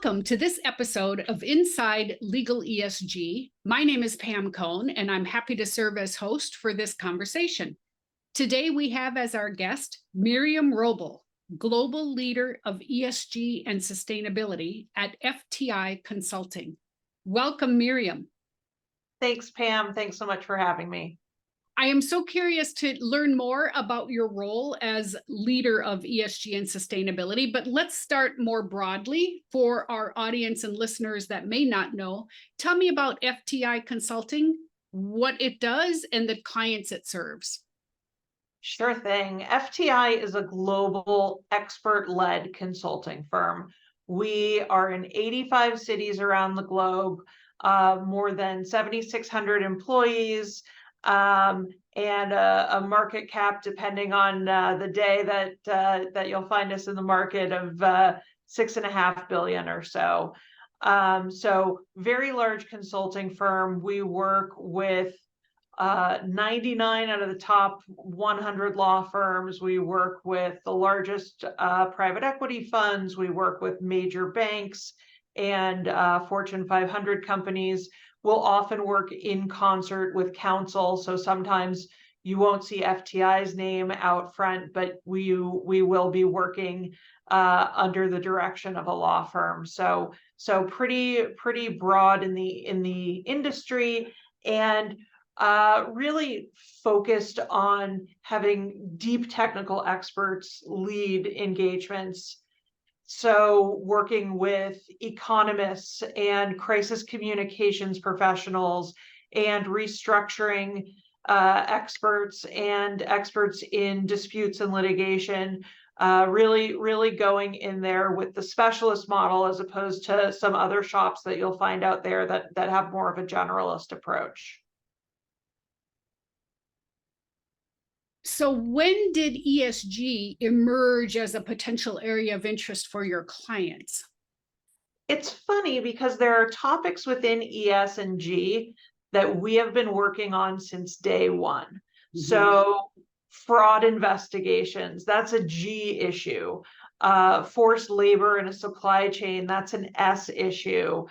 Welcome to this episode of Inside Legal ESG. My name is Pam Cohn, and I'm happy to serve as host for this conversation. Today, we have as our guest Miriam Wrobel, Global Leader of ESG and Sustainability at FTI Consulting. Welcome, Miriam. Thanks, Pam. Thanks so much for having me. I am so curious to learn more about your role as leader of ESG and sustainability, but let's start more broadly for our audience and listeners that may not know. Tell me about FTI Consulting, what it does, and the clients it serves. Sure thing. FTI is a global expert-led consulting firm. We are in 85 cities around the globe, more than 7,600 employees, and a market cap, depending on the day that you'll find us in the market, of $6.5 billion or so. So very large consulting firm. We work with 99 out of the top 100 law firms. We work with the largest private equity funds. We work with major banks and Fortune 500 companies. We'll often work in concert with counsel. So sometimes you won't see FTI's name out front, but we will be working under the direction of a law firm. So pretty broad in the industry, and really focused on having deep technical experts lead engagements. So working with economists and crisis communications professionals and restructuring experts and experts in disputes and litigation, really going in there with the specialist model as opposed to some other shops that you'll find out there that have more of a generalist approach. So when did ESG emerge as a potential area of interest for your clients? It's funny because there are topics within ES&G that we have been working on since day one. Mm-hmm. So fraud investigations, that's a G issue. Forced labor in a supply chain, that's an S issue.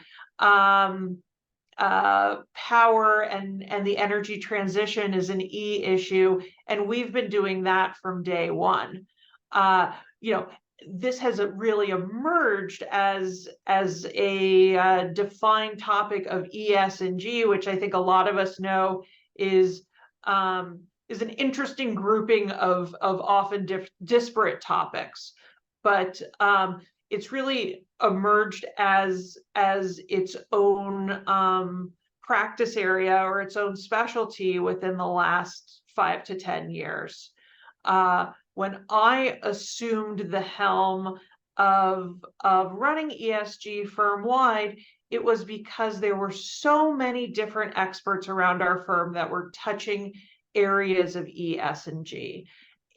Power and the energy transition is an E issue, and we've been doing that from day one. This has really emerged as a defined topic of ES&G, which I think a lot of us know is an interesting grouping of often disparate topics, but it's really emerged as its own practice area or its own specialty within the last 5 to 10 years. When I assumed the helm of running ESG firm-wide, it was because there were so many different experts around our firm that were touching areas of ES&G.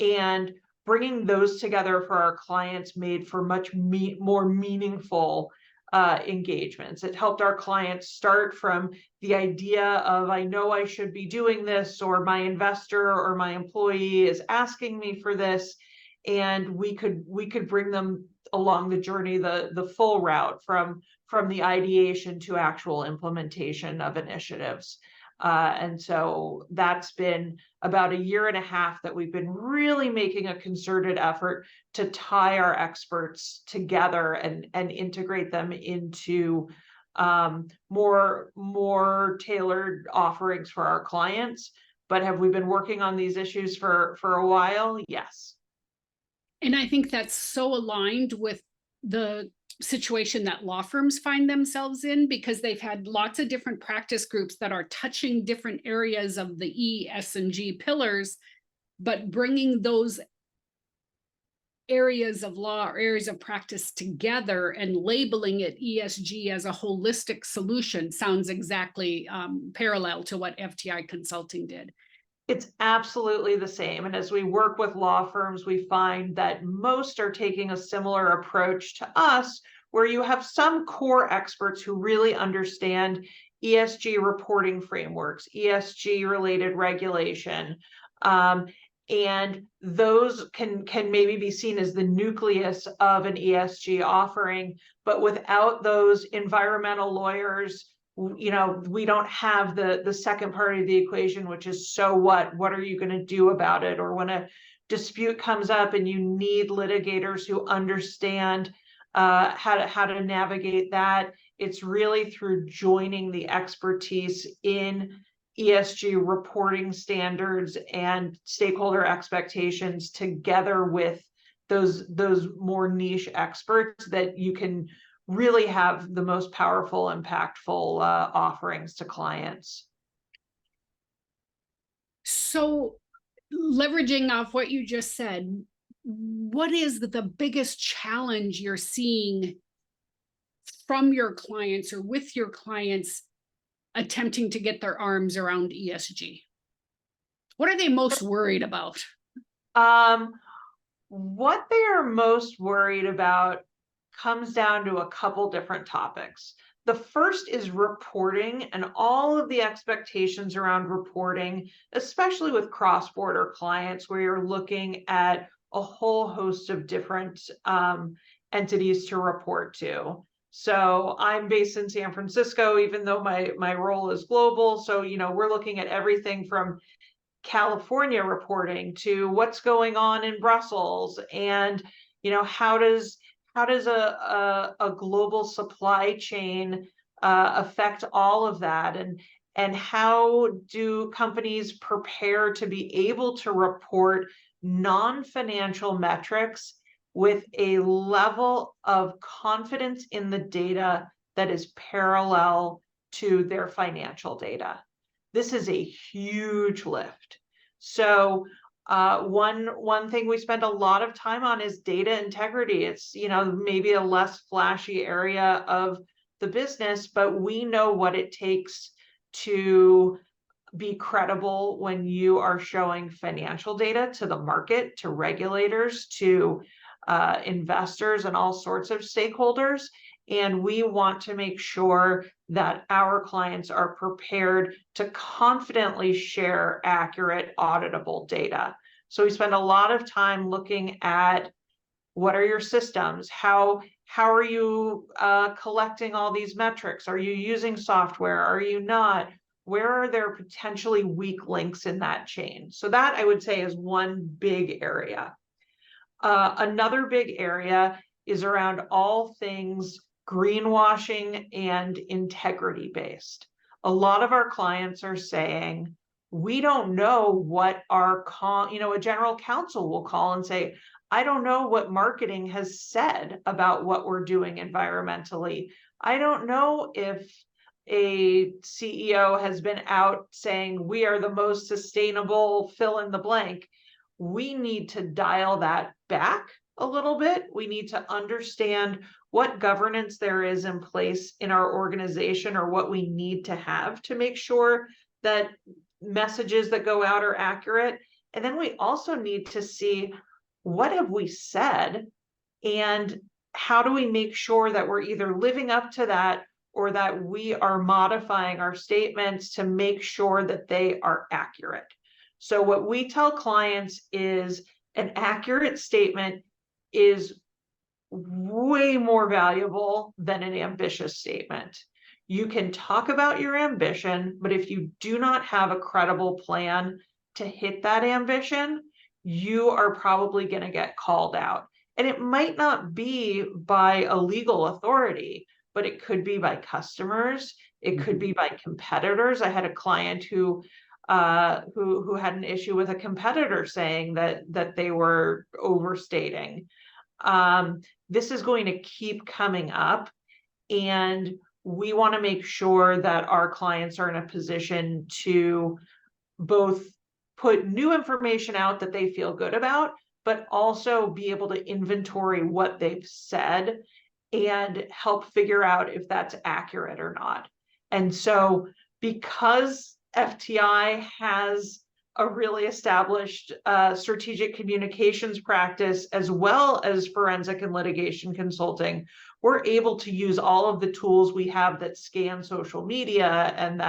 And bringing those together for our clients made for much more meaningful engagements. It helped our clients start from the idea of, I know I should be doing this, or my investor or my employee is asking me for this, and we could bring them along the journey, the full route from the ideation to actual implementation of initiatives. And so that's been about 1.5 years that we've been really making a concerted effort to tie our experts together and integrate them into more tailored offerings for our clients. But have we been working on these issues for a while? Yes. And I think that's so aligned with the situation that law firms find themselves in, because they've had lots of different practice groups that are touching different areas of the E, S, and G pillars, but bringing those areas of law or areas of practice together and labeling it ESG as a holistic solution sounds exactly parallel to what FTI Consulting did. It's absolutely the same. And as we work with law firms, we find that most are taking a similar approach to us, where you have some core experts who really understand ESG reporting frameworks, ESG related regulation, And those can maybe be seen as the nucleus of an ESG offering, but without those environmental lawyers, we don't have the second part of the equation, which is, so what are you going to do about it? Or when a dispute comes up and you need litigators who understand how to navigate that, it's really through joining the expertise in ESG reporting standards and stakeholder expectations together with those more niche experts that you can really have the most powerful, impactful offerings to clients. So, leveraging off what you just said, what is the biggest challenge you're seeing from your clients or with your clients attempting to get their arms around ESG? What are they most worried about? What they are most worried about comes down to a couple different topics. The first is reporting and all of the expectations around reporting, especially with cross-border clients where you're looking at a whole host of different entities to report to. So I'm based in San Francisco, even though my role is global. So, we're looking at everything from California reporting to what's going on in Brussels, and how does a global supply chain affect all of that, and how do companies prepare to be able to report non-financial metrics with a level of confidence in the data that is parallel to their financial data. This is a huge lift. So one thing we spend a lot of time on is data integrity. It's maybe a less flashy area of the business, but we know what it takes to be credible when you are showing financial data to the market, to regulators, to investors, and all sorts of stakeholders. And we want to make sure that our clients are prepared to confidently share accurate, auditable data. So we spend a lot of time looking at, what are your systems? How are you collecting all these metrics? Are you using software? Are you not? Where are there potentially weak links in that chain? So that, I would say, is one big area. Another big area is around all things greenwashing and integrity based. A lot of our clients are saying, we don't know what our a general counsel will call and say, I don't know what marketing has said about what we're doing environmentally. I don't know if a CEO has been out saying we are the most sustainable fill in the blank. We need to dial that back a little bit. We need to understand what governance there is in place in our organization, or what we need to have to make sure that messages that go out are accurate. And then we also need to see, what have we said, and how do we make sure that we're either living up to that, or that we are modifying our statements to make sure that they are accurate. So what we tell clients is, an accurate statement is way more valuable than an ambitious statement. You can talk about your ambition, but if you do not have a credible plan to hit that ambition, you are probably going to get called out. And it might not be by a legal authority, but it could be by customers. It could be by competitors. I had a client who had an issue with a competitor saying that they were overstating. This is going to keep coming up, and we want to make sure that our clients are in a position to both put new information out that they feel good about, but also be able to inventory what they've said and help figure out if that's accurate or not. And so, because FTI has a really established strategic communications practice, as well as forensic and litigation consulting, we're able to use all of the tools we have that scan social media, and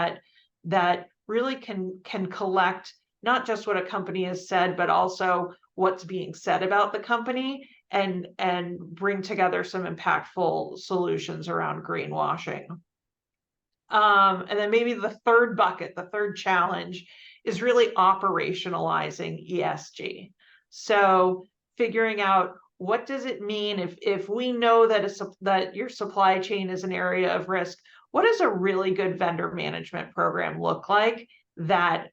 that really can collect not just what a company has said, but also what's being said about the company, and bring together some impactful solutions around greenwashing. And then maybe the third bucket, the third challenge, is really operationalizing ESG. So figuring out, what does it mean if we know that that your supply chain is an area of risk? What does a really good vendor management program look like that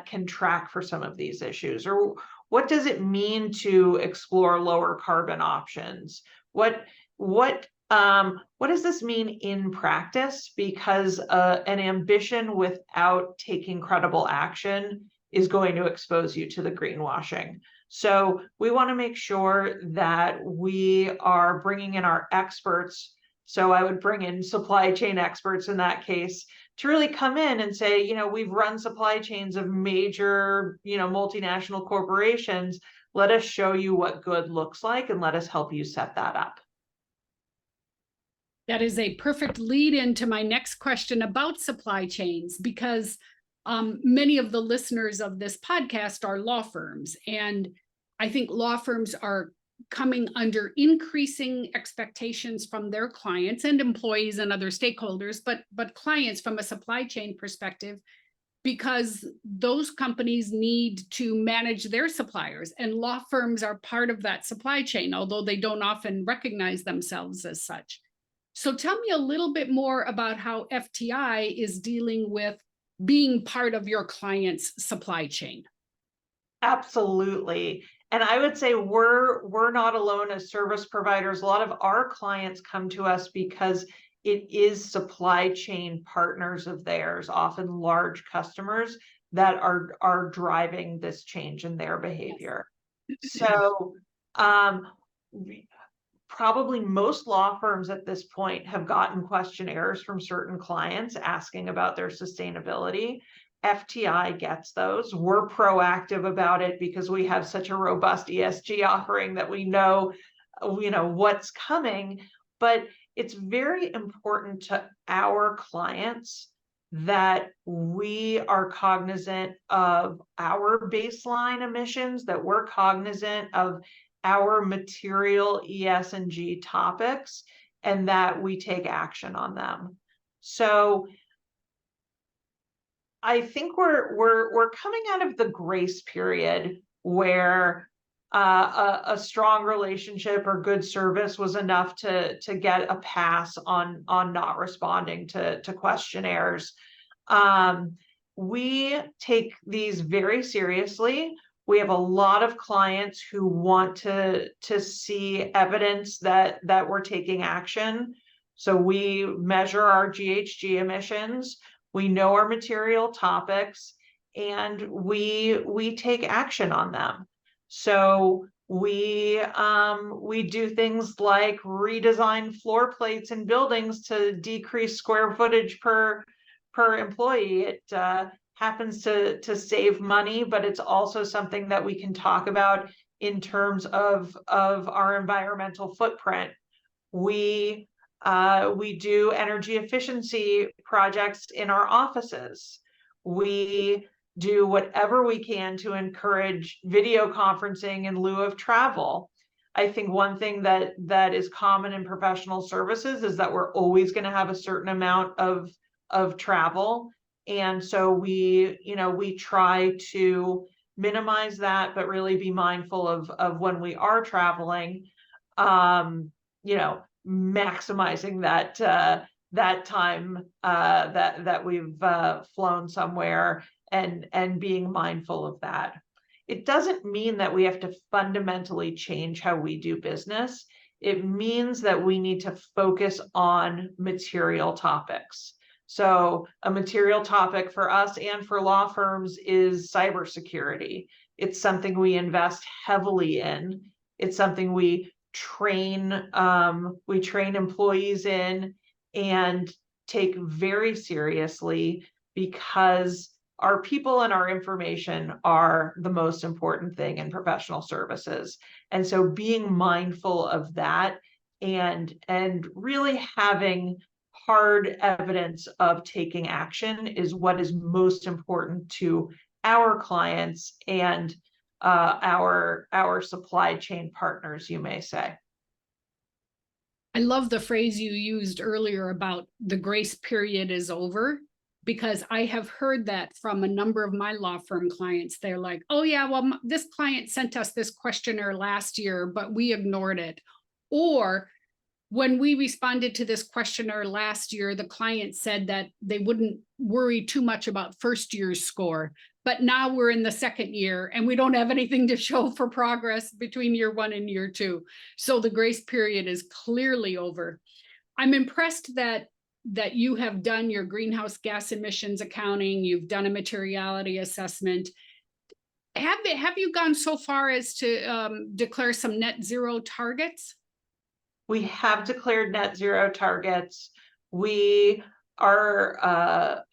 can track for some of these issues? Or what does it mean to explore lower carbon options? What does this mean in practice? Because an ambition without taking credible action is going to expose you to the greenwashing. So we want to make sure that we are bringing in our experts. So I would bring in supply chain experts in that case to really come in and say, we've run supply chains of major, multinational corporations. Let us show you what good looks like, and let us help you set that up. That is a perfect lead into my next question about supply chains, because many of the listeners of this podcast are law firms. And I think law firms are coming under increasing expectations from their clients and employees and other stakeholders, but clients from a supply chain perspective, because those companies need to manage their suppliers, and law firms are part of that supply chain, although they don't often recognize themselves as such. So tell me a little bit more about how FTI is dealing with being part of your client's supply chain. Absolutely. And I would say we're not alone as service providers. A lot of our clients come to us because it is supply chain partners of theirs, often large customers, that are driving this change in their behavior. So probably most law firms at this point have gotten questionnaires from certain clients asking about their sustainability. FTI gets those. We're proactive about it because we have such a robust ESG offering that we know what's coming. But it's very important to our clients that we are cognizant of our baseline emissions, that we're cognizant of our material ESG topics, and that we take action on them. So I think we're coming out of the grace period where a strong relationship or good service was enough to get a pass on not responding to questionnaires. We take these very seriously. We have a lot of clients who want to see evidence that we're taking action. So we measure our GHG emissions, we know our material topics, and we take action on them. So we do things like redesign floor plates in buildings to decrease square footage per employee. It happens to save money, but it's also something that we can talk about in terms of our environmental footprint. We do energy efficiency projects in our offices. We do whatever we can to encourage video conferencing in lieu of travel. I think one thing that is common in professional services is that we're always going to have a certain amount of travel. And so we try to minimize that, but really be mindful of when we are traveling, maximizing that time that we've flown somewhere, and being mindful of that. It doesn't mean that we have to fundamentally change how we do business. It means that we need to focus on material topics. So a material topic for us and for law firms is cybersecurity. It's something we invest heavily in. It's something we train employees in and take very seriously, because our people and our information are the most important thing in professional services. And so being mindful of that and really having hard evidence of taking action is what is most important to our clients and our supply chain partners, you may say. I love the phrase you used earlier about the grace period is over, because I have heard that from a number of my law firm clients. They're like, oh yeah, well, this client sent us this questionnaire last year, but we ignored it. Or when we responded to this questionnaire last year, the client said that they wouldn't worry too much about first year's score. But now we're in the second year and we don't have anything to show for progress between year 1 and year 2. So the grace period is clearly over. I'm impressed that you have done your greenhouse gas emissions accounting, you've done a materiality assessment. Have you gone so far as to declare some net zero targets? We have declared net zero targets. We are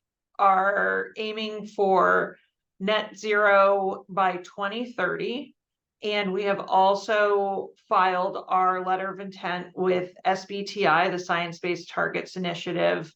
aiming for net zero by 2030. And we have also filed our letter of intent with SBTI, the Science Based Targets Initiative,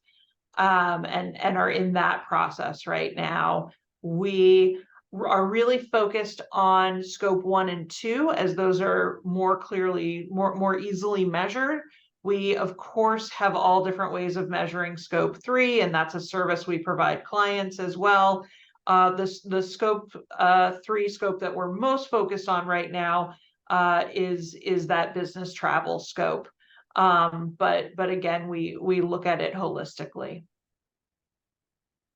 and are in that process right now. We are really focused on scope 1 and 2, as those are more clearly, more easily measured. We, of course, have all different ways of measuring scope 3, and that's a service we provide clients as well. The scope 3 scope that we're most focused on right now is that business travel scope. But again, we look at it holistically.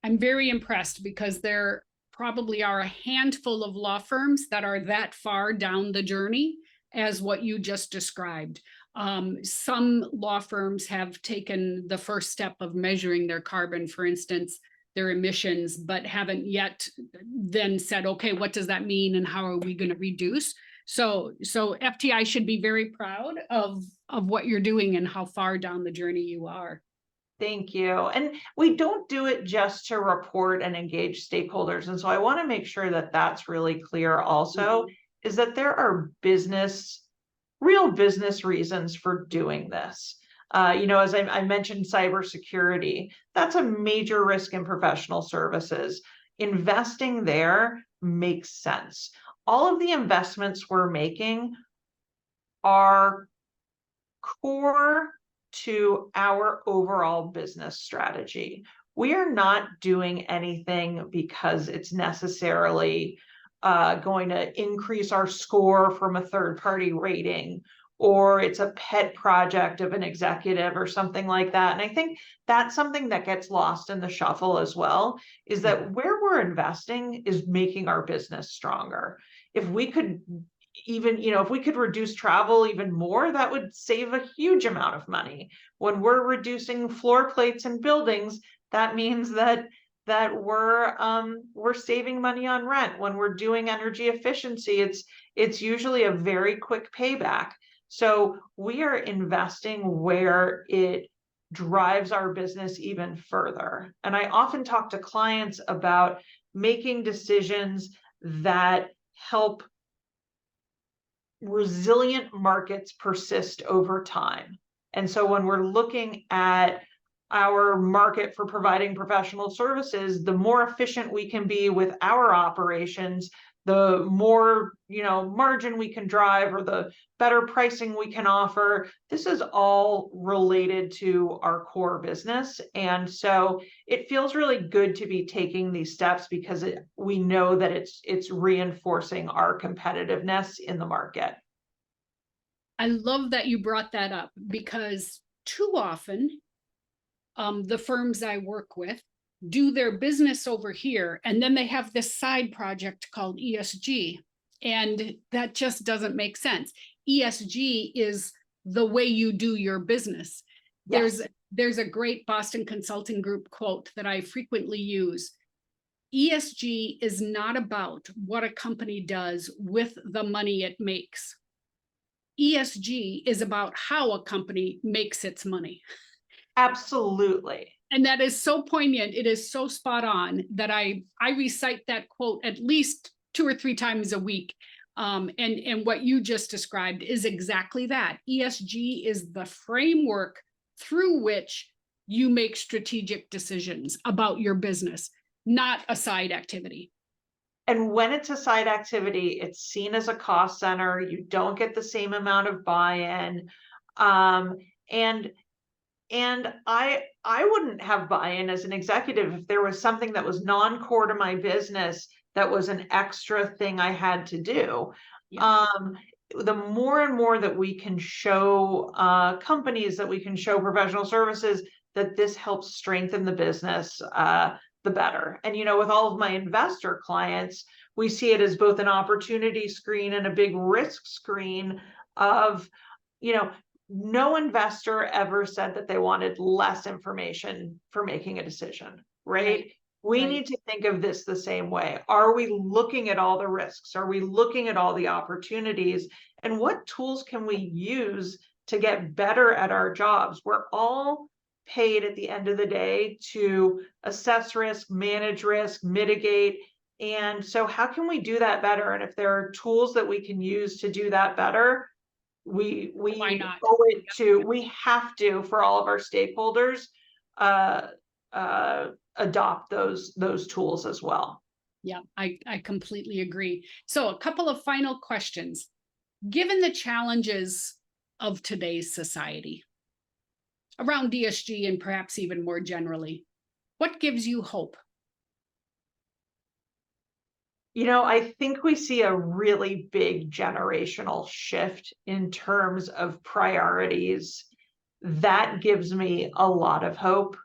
I'm very impressed, because there probably are a handful of law firms that are that far down the journey as what you just described. Some law firms have taken the first step of measuring their carbon, for instance, their emissions, but haven't yet then said, okay, what does that mean and how are we going to reduce? So FTI should be very proud of what you're doing and how far down the journey you are. Thank you. And we don't do it just to report and engage stakeholders. And so I want to make sure that that's really clear also, is that there are real business reasons for doing this. As I mentioned, cybersecurity, that's a major risk in professional services. Investing there makes sense. All of the investments we're making are core to our overall business strategy. We are not doing anything because it's necessarily going to increase our score from a third-party rating, or it's a pet project of an executive or something like that. And I think that's something that gets lost in the shuffle as well, is that where we're investing is making our business stronger. If we could if we could reduce travel even more, that would save a huge amount of money. When we're reducing floor plates in buildings, that means that we're saving money on rent. When we're doing energy efficiency, it's usually a very quick payback. So we are investing where it drives our business even further. And I often talk to clients about making decisions that help resilient markets persist over time. And so when we're looking at our market for providing professional services, the more efficient we can be with our operations, the more margin we can drive, or the better pricing we can offer. This is all related to our core business. And so it feels really good to be taking these steps, because we know that it's reinforcing our competitiveness in the market. I love that you brought that up, because too often the firms I work with do their business over here, and then they have this side project called ESG, and that just doesn't make sense. ESG is the way you do your business. Yes. There's a great Boston Consulting Group quote that I frequently use. ESG is not about what a company does with the money it makes. ESG is about how a company makes its money. Absolutely. And that is so poignant. It is so spot on that I recite that quote at least 2 or 3 times a week. And what you just described is exactly that. ESG is the framework through which you make strategic decisions about your business, not a side activity. And when it's a side activity, it's seen as a cost center. You don't get the same amount of buy-in. Um, and I wouldn't have buy-in as an executive if there was something that was non-core to my business that was an extra thing I had to do. Yeah. The more and more that we can show companies, that we can show professional services that this helps strengthen the business, the better. And with all of my investor clients, we see it as both an opportunity screen and a big risk screen of, no investor ever said that they wanted less information for making a decision, right? We Right. need to think of this the same way. Are we looking at all the risks? Are we looking at all the opportunities? And what tools can we use to get better at our jobs? We're all paid at the end of the day to assess risk, manage risk, mitigate. And so how can we do that better? And if there are tools that we can use to do that better, we Why not? owe it to, we have to, for all of our stakeholders, uh, adopt those tools as well. Yeah, I completely agree. So a couple of final questions. Given the challenges of today's society around ESG and perhaps even more generally, what gives you hope? I think we see a really big generational shift in terms of priorities. That gives me a lot of hope.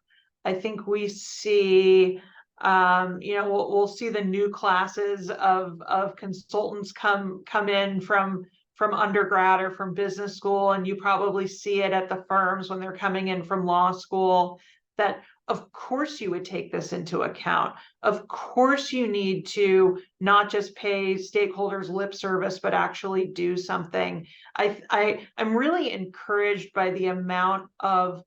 I think we see, we'll see the new classes of consultants come in from undergrad or from business school, and you probably see it at the firms when they're coming in from law school, that of course you would take this into account. Of course you need to not just pay stakeholders lip service, but actually do something. I'm really encouraged by the amount of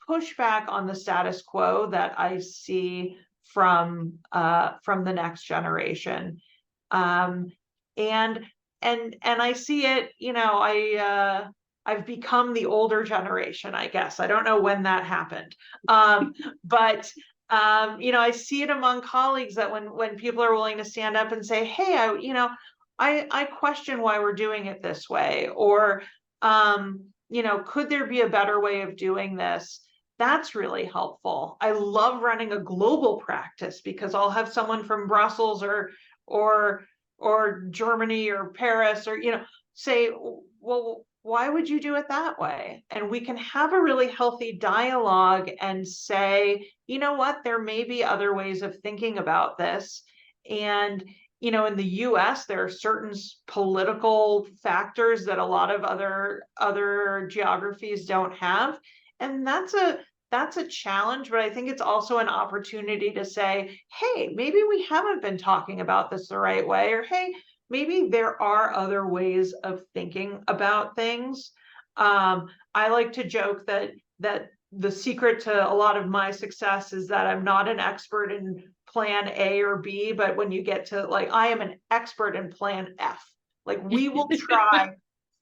pushback on the status quo that I see from the next generation. And I see it, I've become the older generation, I guess. I don't know when that happened. But I see it among colleagues that when people are willing to stand up and say, hey, I question why we're doing it this way, or could there be a better way of doing this? That's really helpful. I love running a global practice because I'll have someone from Brussels or Germany or Paris or say, well, why would you do it that way? And we can have a really healthy dialogue and say, you know what, there may be other ways of thinking about this. And in the US, there are certain political factors that a lot of other geographies don't have. And that's a challenge, but I think it's also an opportunity to say, hey, maybe we haven't been talking about this the right way, or hey, maybe there are other ways of thinking about things. I like to joke that the secret to a lot of my success is that I'm not an expert in plan A or B, but when you get to I am an expert in plan F. Like we will try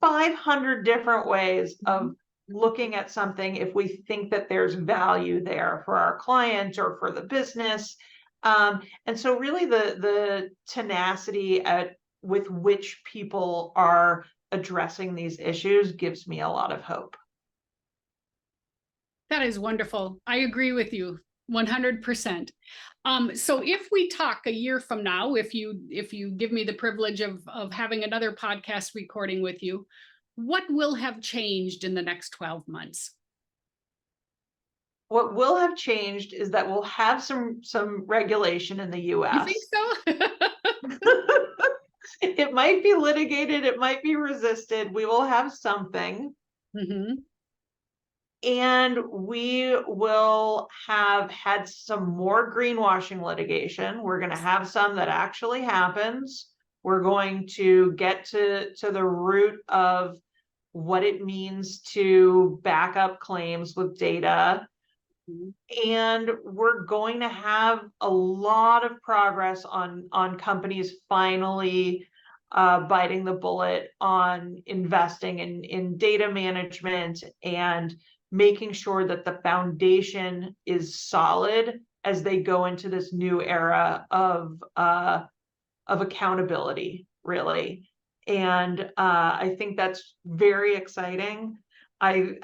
500 different ways of looking at something if we think that there's value there for our client or for the business. And so really the tenacity with which people are addressing these issues gives me a lot of hope. That is wonderful. I agree with you 100%. So if we talk a year from now, if you give me the privilege of having another podcast recording with you, what will have changed in the next 12 months? What will have changed is that we'll have some regulation in the US. You think so? It might be litigated, it might be resisted. We will have something. Mm-hmm. And we will have had some more greenwashing litigation. We're going to have some that actually happens. We're going to get to the root of what it means to back up claims with data. And we're going to have a lot of progress on companies finally biting the bullet on investing in data management and making sure that the foundation is solid as they go into this new era of of accountability, really. And I think that's very exciting. I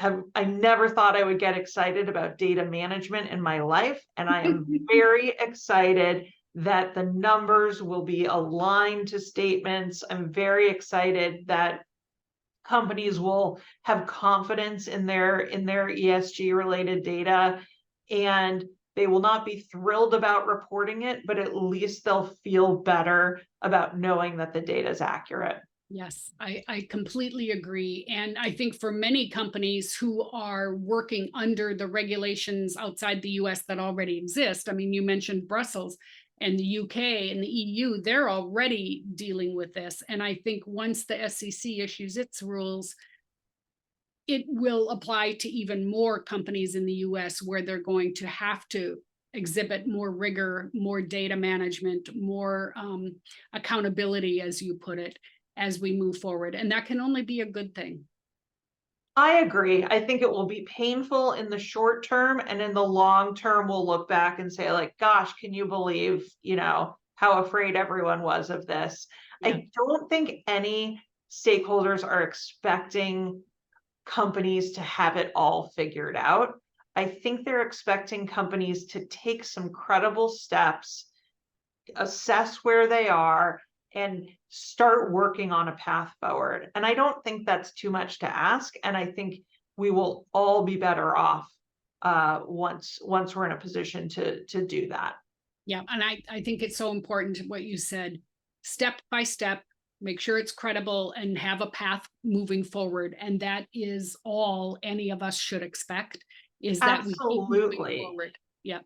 never thought I would get excited about data management in my life, and I am very excited that the numbers will be aligned to statements. I'm very excited that companies will have confidence in their ESG related data, and they will not be thrilled about reporting it, but at least they'll feel better about knowing that the data is accurate. Yes, I completely agree. And I think for many companies who are working under the regulations outside the US that already exist, I mean, you mentioned Brussels and the UK and the EU, they're already dealing with this. And I think once the SEC issues its rules, it will apply to even more companies in the US where they're going to have to exhibit more rigor, more data management, more accountability, as you put it, as we move forward. And that can only be a good thing. I agree. I think it will be painful in the short term, and in the long term, we'll look back and say, like, gosh, can you believe, how afraid everyone was of this? Yeah. I don't think any stakeholders are expecting companies to have it all figured out. I think they're expecting companies to take some credible steps, assess where they are, and start working on a path forward. And I don't think that's too much to ask. And I think we will all be better off once we're in a position to do that. Yeah. And I think it's so important what you said, step by step, make sure it's credible and have a path moving forward. And that is all any of us should expect, is that we keep moving Absolutely. forward. Yeah.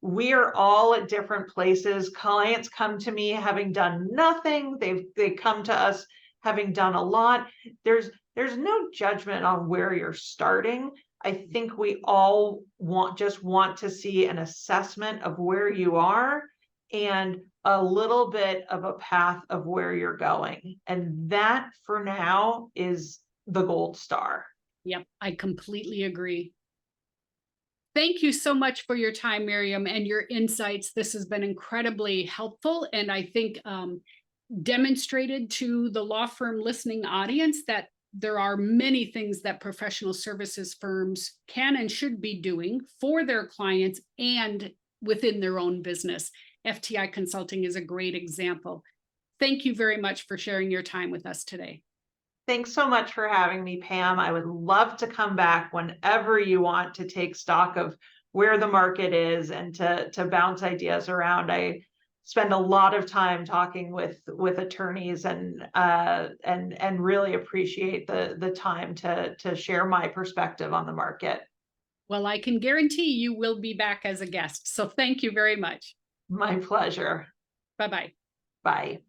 We are all at different places. Clients come to me having done nothing. They come to us having done a lot. There's no judgment on where you're starting. I think we all want to see an assessment of where you are and a little bit of a path of where you're going. And that for now is the gold star. Yep. I completely agree. Thank you so much for your time, Miriam, and your insights. This has been incredibly helpful, and I think demonstrated to the law firm listening audience that there are many things that professional services firms can and should be doing for their clients and within their own business. FTI Consulting is a great example. Thank you very much for sharing your time with us today. Thanks so much for having me, Pam. I would love to come back whenever you want to take stock of where the market is and to bounce ideas around. I spend a lot of time talking with attorneys and really appreciate the time to share my perspective on the market. Well, I can guarantee you will be back as a guest. So thank you very much. My pleasure. Bye-bye. Bye.